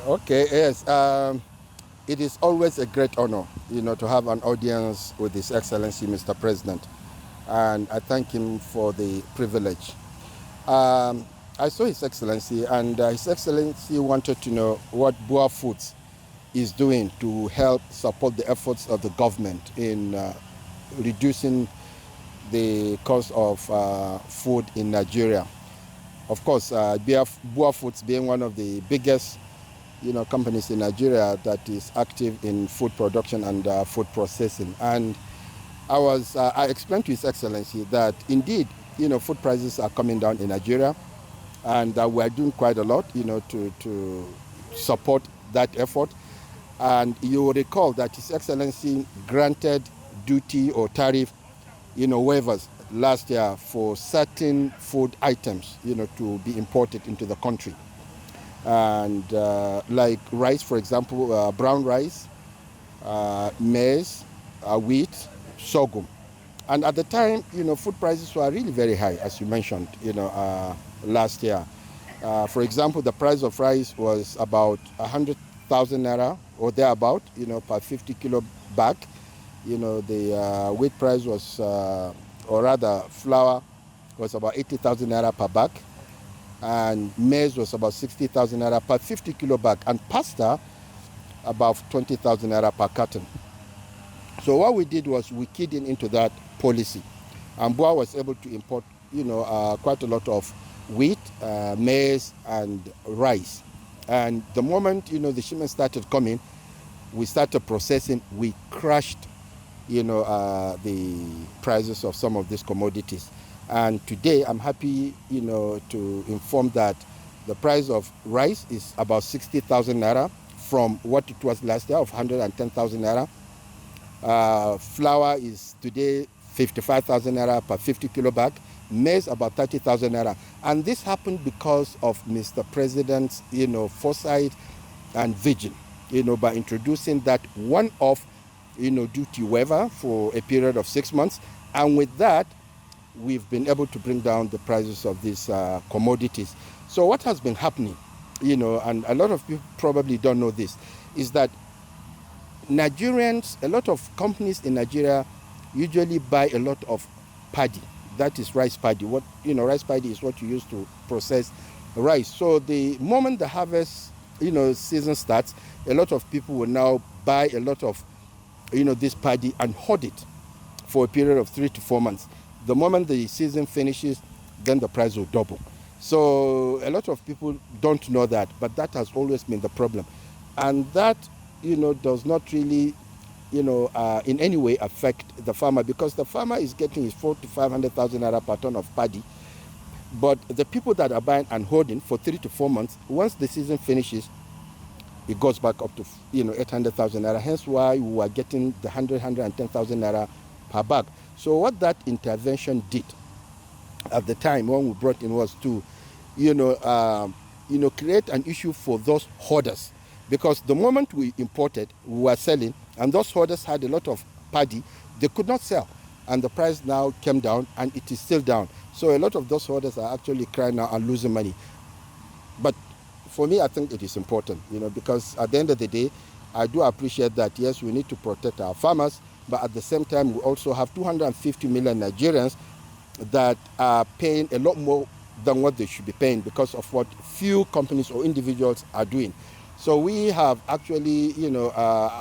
Okay, yes. It is always a great honor, to have an audience with His Excellency, Mr. President. And I thank him for the privilege. Um, I saw His Excellency, and His Excellency wanted to know what BUA Foods is doing to help support the efforts of the government in reducing the cost of food in Nigeria. Of course, BUA Foods being one of the biggest companies in Nigeria that is active in food production and food processing. And I explained to His Excellency that indeed, food prices are coming down in Nigeria, and that we are doing quite a lot, to support that effort. And you will recall that His Excellency granted duty or tariff, waivers last year for certain food items, to be imported into the country. And like rice, for example, brown rice, maize, wheat, sorghum. And at the time, food prices were really very high, as you mentioned, last year. For example, the price of rice was about 100,000 naira or thereabout, per 50 kilo bag. The wheat price was, or rather, flour was about 80,000 naira per bag, and maize was about 60,000 naira per 50 kilo bag, and pasta about 20,000 naira per carton. So what we did was we keyed into that policy, and BUA was able to import, quite a lot of wheat, maize, and rice. And the moment the shipment started coming, we started processing. We crushed, the prices of some of these commodities. And today, I'm happy, to inform that the price of rice is about 60,000 naira from what it was last year of 110,000 naira. Flour is today 55,000 naira per 50 kilo bag. Maize about 30,000 naira. And this happened because of Mr. President's, foresight and vision, by introducing that one-off, duty waiver for a period of 6 months. And with that, we've been able to bring down the prices of these commodities. So what has been happening, and a lot of people probably don't know this, is that Nigerians, a lot of companies in Nigeria usually buy a lot of paddy. That is rice paddy. Rice paddy is what you use to process rice. So the moment the harvest, season starts, a lot of people will now buy a lot of, this paddy and hoard it for a period of 3 to 4 months. The moment the season finishes, then the price will double. So a lot of people don't know that, but that has always been the problem. And that, does not really, in any way affect the farmer, because the farmer is getting his 400,000 to 500,000 naira per ton of paddy. But the people that are buying and hoarding for 3 to 4 months, once the season finishes, it goes back up to 800,000 naira. Hence why we are getting the 110,000 naira per bag. So what that intervention did at the time when we brought in was to, create an issue for those hoarders. Because the moment we imported, we were selling, and those hoarders had a lot of paddy, they could not sell. And the price now came down, and it is still down. So a lot of those hoarders are actually crying now and losing money. But for me, I think it is important, because at the end of the day, I do appreciate that, yes, we need to protect our farmers, but at the same time, we also have 250 million Nigerians that are paying a lot more than what they should be paying because of what few companies or individuals are doing. So we have actually,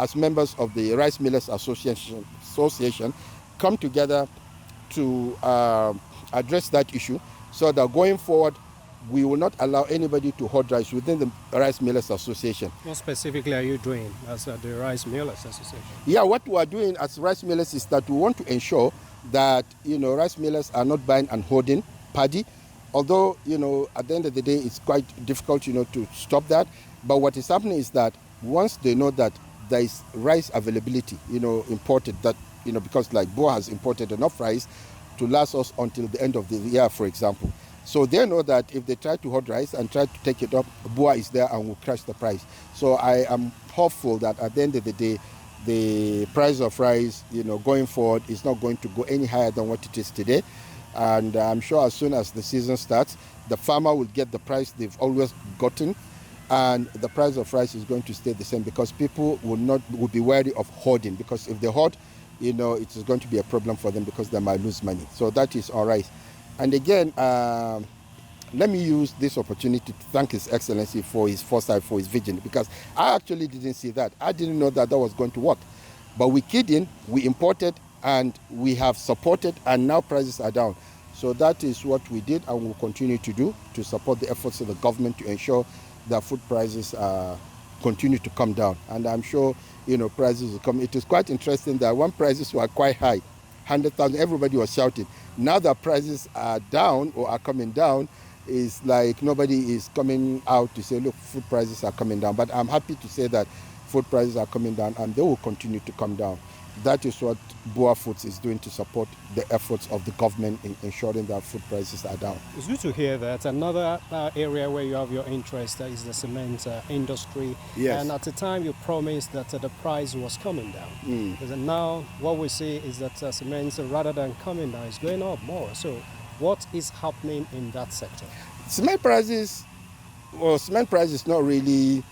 as members of the Rice Millers Association, come together to address that issue, so that going forward, we will not allow anybody to hoard rice within the Rice Millers Association. What specifically are you doing as the Rice Millers Association? Yeah, what we are doing as Rice Millers is that we want to ensure that, rice millers are not buying and hoarding paddy. Although, at the end of the day, it's quite difficult, to stop that. But what is happening is that once they know that there is rice availability, imported, that, because like BUA has imported enough rice to last us until the end of the year, for example. So they know that if they try to hoard rice and try to take it up, BUA is there and will crash the price. So I am hopeful that at the end of the day, the price of rice, going forward is not going to go any higher than what it is today. And I'm sure as soon as the season starts, the farmer will get the price they've always gotten, and the price of rice is going to stay the same, because people will be wary of hoarding, because if they hoard, it is going to be a problem for them, because they might lose money. So that is on rice. And again, let me use this opportunity to thank His Excellency for his foresight, for his vision, because I actually didn't see that. I didn't know that was going to work. But we keyed in, we imported, and we have supported, and now prices are down. So that is what we did, and will continue to do, to support the efforts of the government to ensure that food prices continue to come down. And I'm sure, prices will come. It is quite interesting that when prices were quite high, 100,000, everybody was shouting. Now that prices are down or are coming down, it's like nobody is coming out to say, look, food prices are coming down. But I'm happy to say that food prices are coming down, and they will continue to come down. That is what BUA Foods is doing to support the efforts of the government in ensuring that food prices are down. It's good to hear that. Another area where you have your interest is the cement industry. Yes. And at the time you promised that the price was coming down. Because now what we see is that cement, rather than coming down, is going up more. So what is happening in that sector? Cement prices not really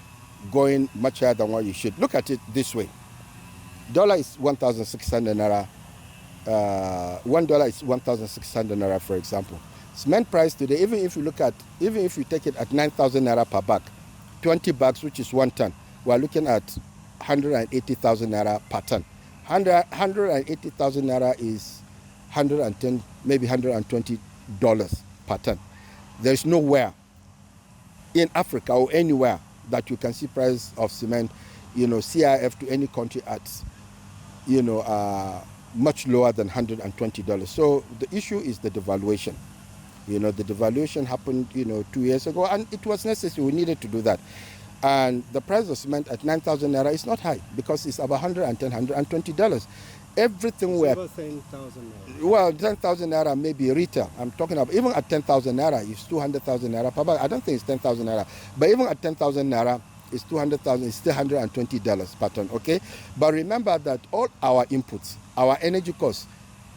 going much higher than what you should. Look at it this way. Dollar is 1,600 naira. $1 is 1,600 naira, for example. Cement price today, even if you take it at 9,000 naira per bag, 20 bags, which is 1 ton, we're looking at 180,000 naira per ton. 180,000 naira is 110, maybe $120 per ton. There's nowhere in Africa or anywhere that you can see price of cement, CIF to any country at much lower than $120. So the issue is the devaluation. The devaluation happened 2 years ago, and it was necessary. We needed to do that. And the price of cement at 9,000 naira is not high, because it's about $110, $120. Everything were 10,000 naira. Well, 10,000 naira may be retail. I'm talking about even at 10,000 naira, it's 200,000 naira per bag. I don't think it's 10,000 naira, but even at 10,000 naira, it's 200,000. It's still $120 per ton. Okay, but remember that all our inputs, our energy cost,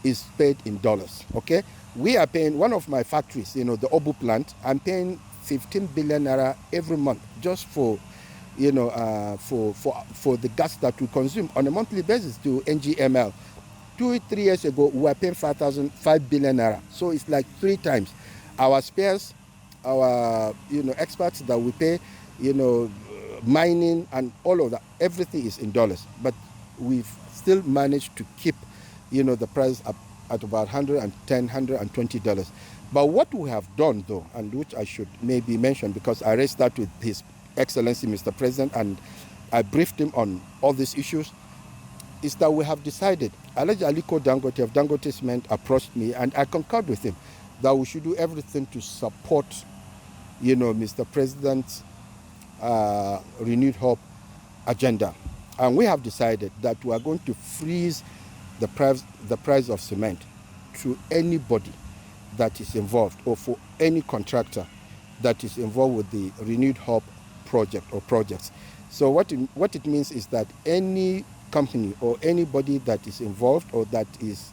is paid in dollars. Okay, we are paying, one of my factories, the Obu plant, I'm paying 15 billion naira every month just for for the gas that we consume on a monthly basis to NGML. 2-3 years ago, we were paying 5 billion naira. So it's like 3 times. Our spares, our experts that we pay, mining and all of that, everything is in dollars. But we've still managed to keep, the price up at about $110, $120. But what we have done, though, and which I should maybe mention, because I raised that with His Excellency Mr. President, and I briefed him on all these issues, is that we have decided, Alhaji Aliko Dangote of Dangote Cement approached me, and I concurred with him, that we should do everything to support, Mr. President's renewed hope agenda. And we have decided that we are going to freeze the price of cement to anybody that is involved, or for any contractor that is involved with the renewed hope project or projects. So what it means is that any company or anybody that is involved or that is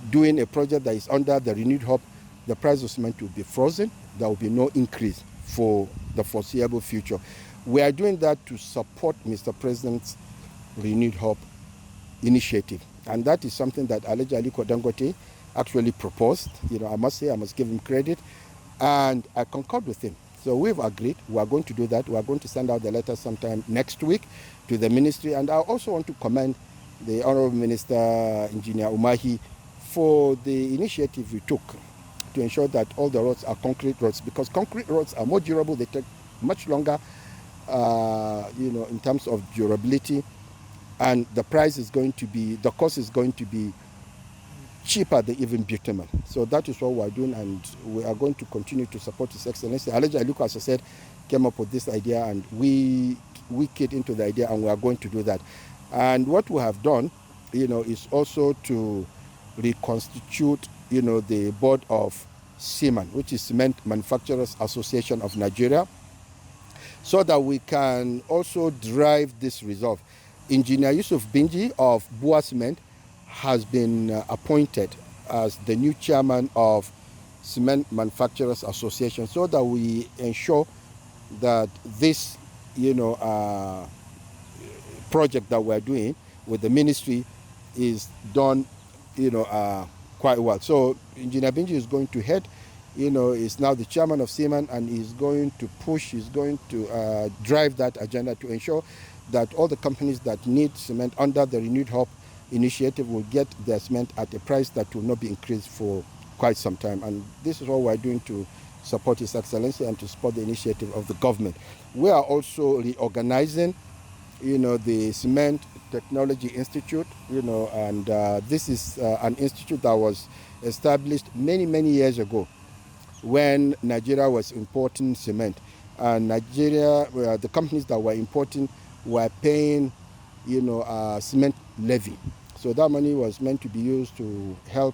doing a project that is under the renewed hope, the price of cement will be frozen. There will be no increase for the foreseeable future. We are doing that to support Mr. President's renewed hope initiative, and that is something that Alhaji Aliko Dangote actually proposed. I must say, I must give him credit, and I concurred with him. So we've agreed, we are going to do that. We are going to send out the letter sometime next week to the ministry. And I also want to commend the Honorable Minister, Engineer Umahi, for the initiative we took to ensure that all the roads are concrete roads, because concrete roads are more durable. They take much longer, in terms of durability, and the cost is going to be cheaper than even bitumen. So that is what we are doing, and we are going to continue to support His Excellency. Alhaji Aliko, as I said, came up with this idea, and we keyed into the idea, and we are going to do that. And what we have done, is also to reconstitute, the board of CMAN, which is Cement Manufacturers Association of Nigeria, so that we can also drive this resolve. Engineer Yusuf Binji of BUA Cement has been appointed as the new chairman of Cement Manufacturers Association, so that we ensure that this, project that we're doing with the ministry is done, quite well. So Engineer Benji is going to head, is now the chairman of Seaman, and he's going to push, he's going to drive that agenda to ensure that all the companies that need cement under the Renewed Hope initiative will get their cement at a price that will not be increased for quite some time. And this is what we're doing to support His Excellency and to support the initiative of the government. We are also reorganizing, the Cement Technology Institute, and this is an institute that was established many, many years ago when Nigeria was importing cement. And Nigeria, the companies that were importing were paying, cement levy. So that money was meant to be used to help,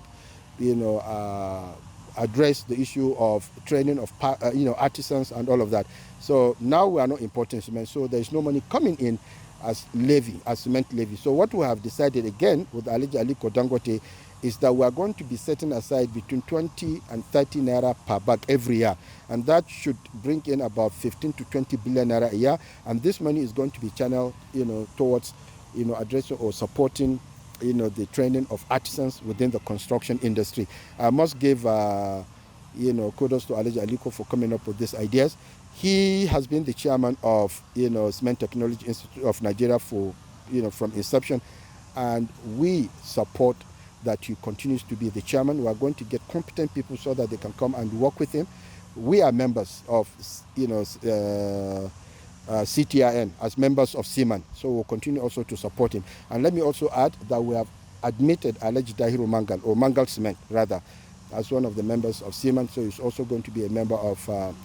address the issue of training of, artisans and all of that. So now we are not importing cement, so there is no money coming in as levy, as cement levy. So what we have decided again with Alhaji Aliko Dangote is that we are going to be setting aside between 20 and 30 naira per bag every year. And that should bring in about 15 to 20 billion naira a year. And this money is going to be channeled, towards, addressing or supporting, the training of artisans within the construction industry. I must give, kudos to Alhaji Aliko for coming up with these ideas. He has been the chairman of, Cement Technology Institute of Nigeria for, from inception. And we support that he continues to be the chairman. We are going to get competent people so that they can come and work with him. We are members of, CTIN as members of Seaman, so we'll continue also to support him. And let me also add that we have admitted Alhaji Dahiru Mangal, or Mangal Cement rather, as one of the members of Seaman, so he's also going to be a member of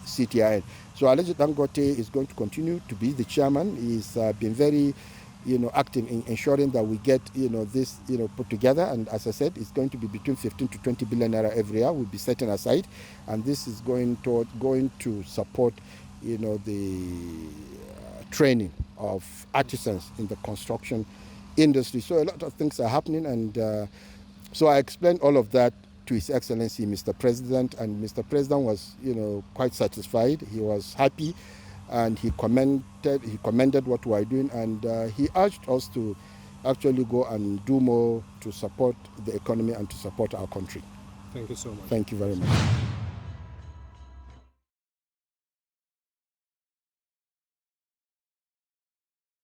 CTIN. So Alhaji Dangote is going to continue to be the chairman. He's been very, active in ensuring that we get, this, put together. And as I said, it's going to be between 15 to 20 billion naira every year. We'll be setting aside, and this is going to support, the training of artisans in the construction industry. So a lot of things are happening, and so I explained all of that to His Excellency Mr. President, and Mr. President was, quite satisfied. He was happy, and he commended what we are doing, and he urged us to actually go and do more to support the economy and to support our country. Thank you so much. Thank you very much.